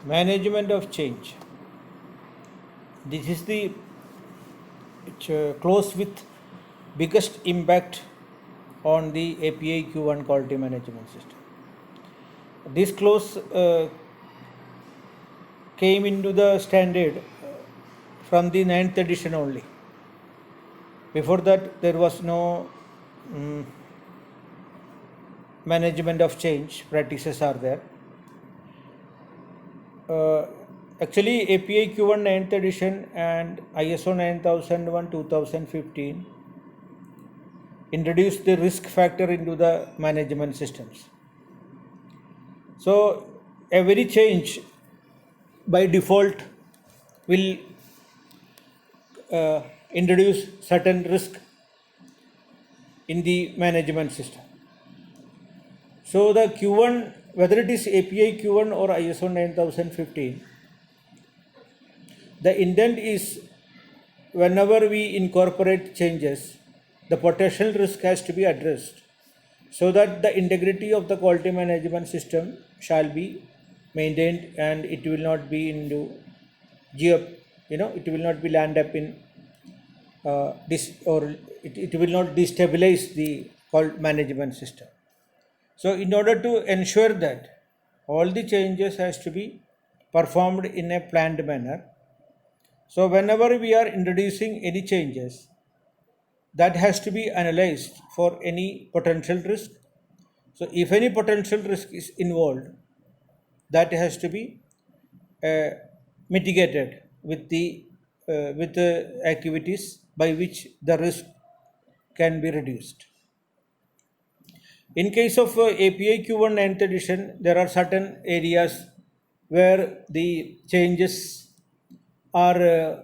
Management of change. This is the clause with biggest impact on the API Q1 quality management system. This clause came into the standard from the 9th edition only. Before that, there was no management of change practices are there. Actually, API Q1 9th edition and ISO 9001 2015 introduced the risk factor into the management systems. So every change by default will introduce certain risk in the management system. So the Q1, whether it is API Q1 or ISO 9015, the intent is whenever we incorporate changes, the potential risk has to be addressed so that the integrity of the quality management system shall be maintained and it will not be into it will not be land up in it will not destabilize the management system. So in order to ensure that all the changes has to be performed in a planned manner, so whenever we are introducing any changes, that has to be analyzed for any potential risk. So if any potential risk is involved, that has to be mitigated with the activities by which the risk can be reduced. In case of API Q1 9th edition, there are certain areas where the changes are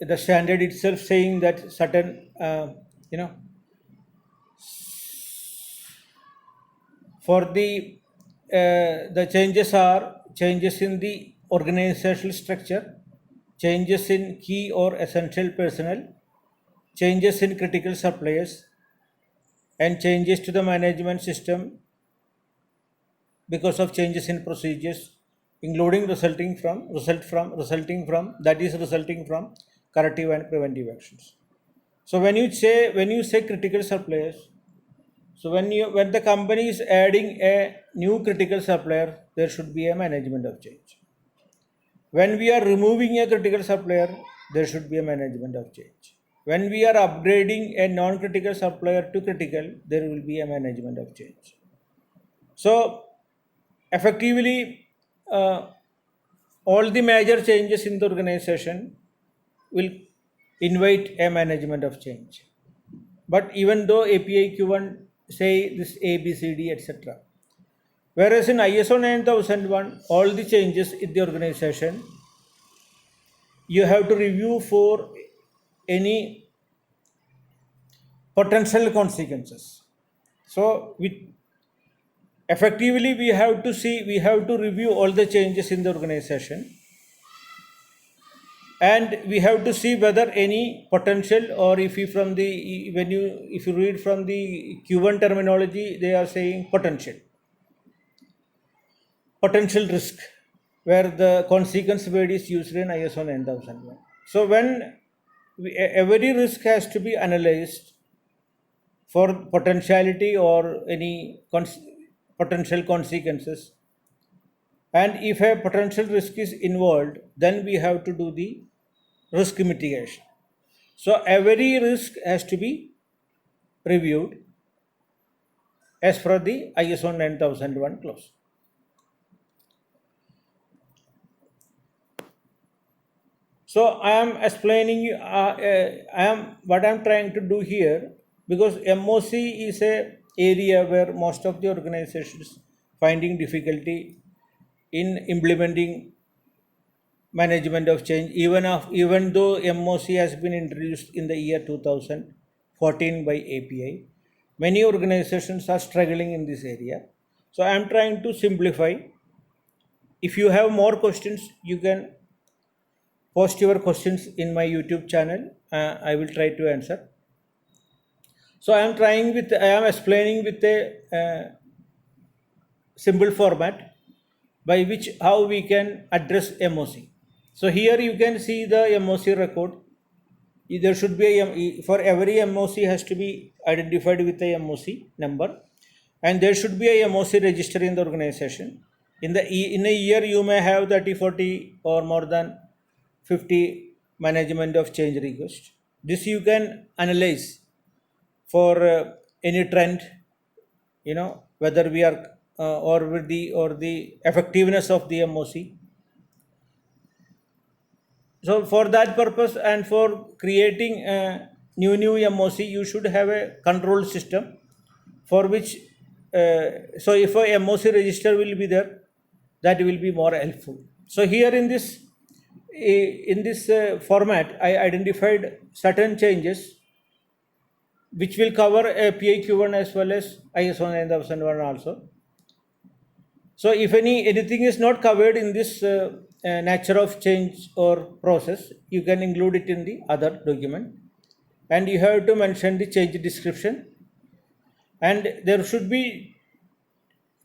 the standard itself saying that certain for the changes are changes in the organizational structure, changes in key or essential personnel, changes in critical suppliers, and changes to the management system because of changes in procedures, including resulting from corrective and preventive actions. So when you say critical suppliers, so when the company is adding a new critical supplier, there should be a management of change. When we are removing a critical supplier, there should be a management of change. When we are upgrading a non-critical supplier to critical, there will be a management of change. So effectively, all the major changes in the organization will invite a management of change. But even though API Q1 say this A, B, C, D, etc. Whereas in ISO 9001, all the changes in the organization, you have to review for any potential consequences. So effectively we have to review all the changes in the organization, and we have to see whether any potential, or if you read from the Q1 terminology, they are saying potential risk, where the consequence word is used in ISO 9001. So when every risk has to be analyzed for potentiality or any potential consequences, and if a potential risk is involved, then we have to do the risk mitigation. So every risk has to be reviewed as per the ISO 9001 clause. So I am explaining what I am trying to do here, because MOC is a area where most of the organizations finding difficulty in implementing management of change, even though MOC has been introduced in the year 2014 by API. Many organizations are struggling in this area. So I am trying to simplify. If you have more questions, you can post your questions in my YouTube channel. I will try to answer. So I am explaining with a simple format, by which how we can address MOC. So here you can see the MOC record. There should be for every MOC has to be identified with a MOC number, and there should be a MOC register in the organization. In a year you may have 30, 40 or more than 50 management of change request. This you can analyze for any trend, whether we are or the effectiveness of the MOC. So for that purpose and for creating a new MOC, you should have a control system for which so if a MOC register will be there, that will be more helpful. So here in this format, I identified certain changes which will cover PIQ1 as well as ISO 9001 also. So if anything is not covered in this nature of change or process, you can include it in the other document, and you have to mention the change description, and there should be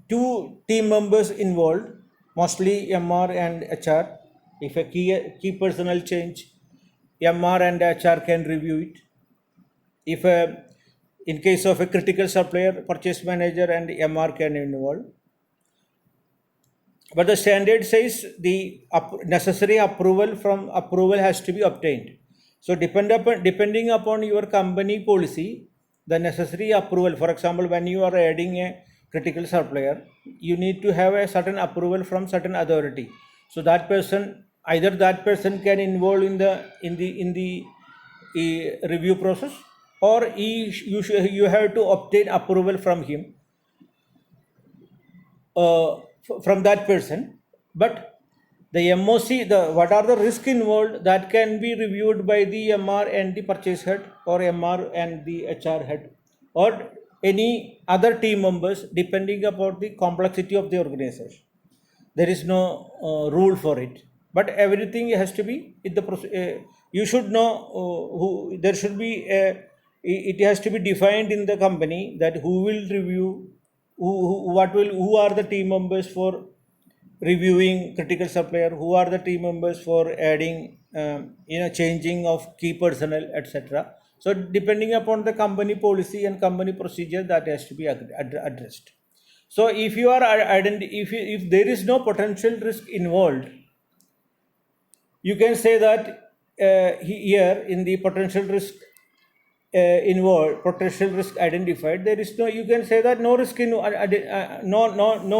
2 team members involved, mostly MR and HR. If a key personnel change, MR and HR can review it. If in case of a critical supplier, purchase manager and MR can involve. But the standard says the necessary approval has to be obtained. So depending upon your company policy, the necessary approval, for example, when you are adding a critical supplier, you need to have a certain approval from certain authority. So that person, either that person can involve in the review process, or you have to obtain approval from him. From that person. But the MOC, what are the risks involved, that can be reviewed by the MR and the purchase head, or MR and the HR head, or any other team members, depending upon the complexity of the organization. There is no rule for it, but everything has to be in the you should know who there should be it has to be defined in the company that who will review, who are the team members for reviewing critical supplier, who are the team members for adding changing of key personnel, etc. So depending upon the company policy and company procedure, that has to be addressed. So if you are if there is no potential risk involved, you can say that here in the potential risk involved, potential risk identified, there is no, you can say that no risk no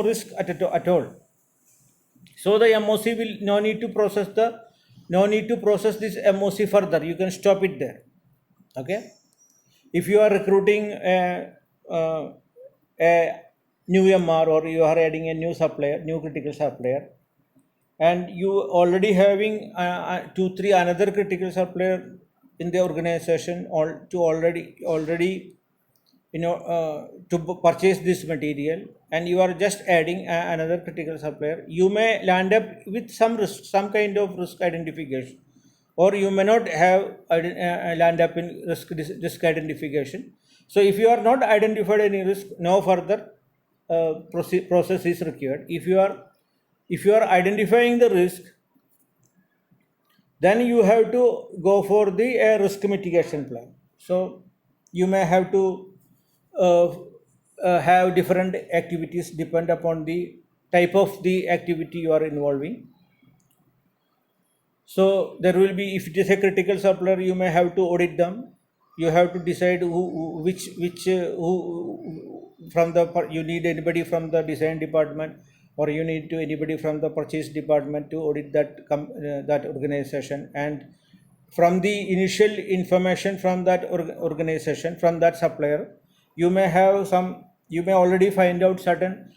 risk at all. So the MOC will no need to process this MOC further. You can stop it there. Okay. If you are recruiting a new MR, or you are adding a new supplier, new critical supplier, and you already having 2-3 another critical supplier in the organization, already to purchase this material, and you are just adding another critical supplier, you may land up with some risk, some kind of risk identification, or you may not have land up in risk identification. So if you are not identified any risk, no further process is required. If you are identifying the risk, then you have to go for the risk mitigation plan. So you may have to have different activities depend upon the type of the activity you are involving. So there will be, if it is a critical supplier, you may have to audit them. You have to decide which from the, you need anybody from the design department, or you need to anybody from the purchase department to audit that organization. And from the initial information from that organization, from that supplier, you may already find out certain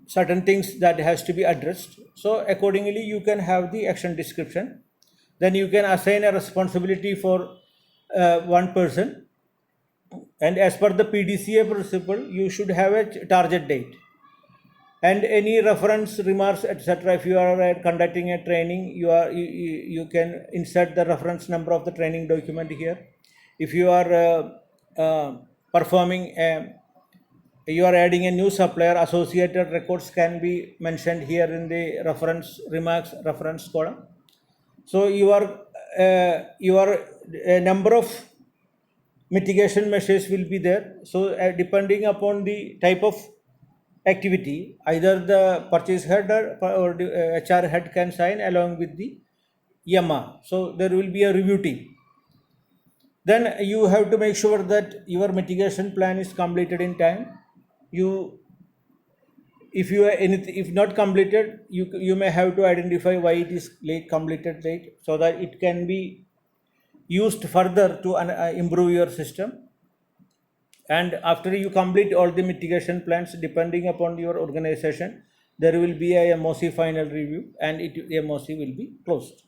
things that has to be addressed. So accordingly you can have the action description. Then you can assign a responsibility for one person, and as per the PDCA principle, you should have a target date. And any reference, remarks, etc. If you are conducting a training, you can insert the reference number of the training document here. If you are performing a you are adding a new supplier, associated records can be mentioned here in the reference remarks reference column. So your number of mitigation measures will be there. So depending upon the type of activity, either the purchase head or the HR head can sign along with the EMR. So there will be a review team. Then you have to make sure that your mitigation plan is completed in time. You, if you are anything, if not completed, you may have to identify why it is completed late, so that it can be used further to improve your system. And after you complete all the mitigation plans, depending upon your organization, there will be a MOC final review, and MOC will be closed.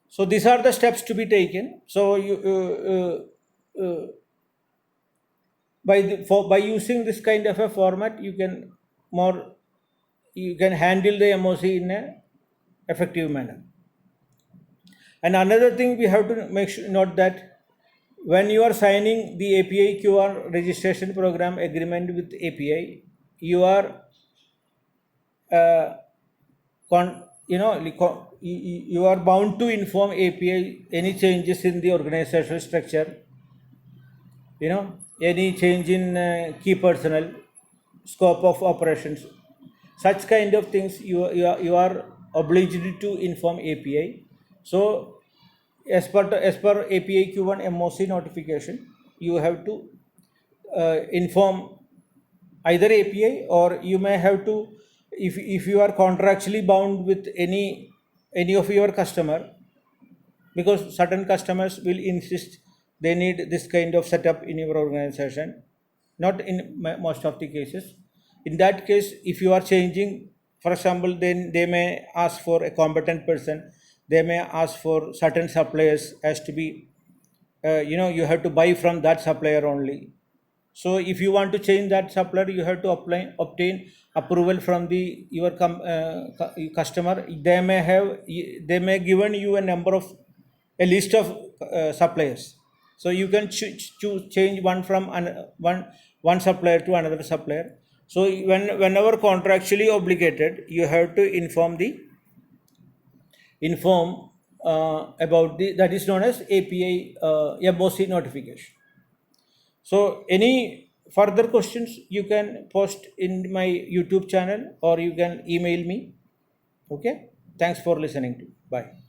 So these are the steps to be taken. So by using this kind of a format, you can handle the MOC in a effective manner. And another thing we have to note that when you are signing the API QR registration program agreement with API, you are you are bound to inform API any changes in the organizational structure, any change in key personnel, scope of operations, such kind of things you are obliged to inform API. So as per API Q1 MOC notification, you have to inform either API, or you may have to, if you are contractually bound with any of your customer, because certain customers will insist they need this kind of setup in your organization, not in most of the cases. In that case, if you are changing, for example, then they may ask for a competent person, they may ask for certain suppliers as to be you have to buy from that supplier only. So if you want to change that supplier, you have to obtain approval from your customer. They may given you a list of suppliers. So you can change one from one supplier to another supplier. So whenever contractually obligated, you have to inform about that is known as API MOC notification. So any further questions you can post in my YouTube channel, or you can email me. Okay, thanks for listening to. Bye.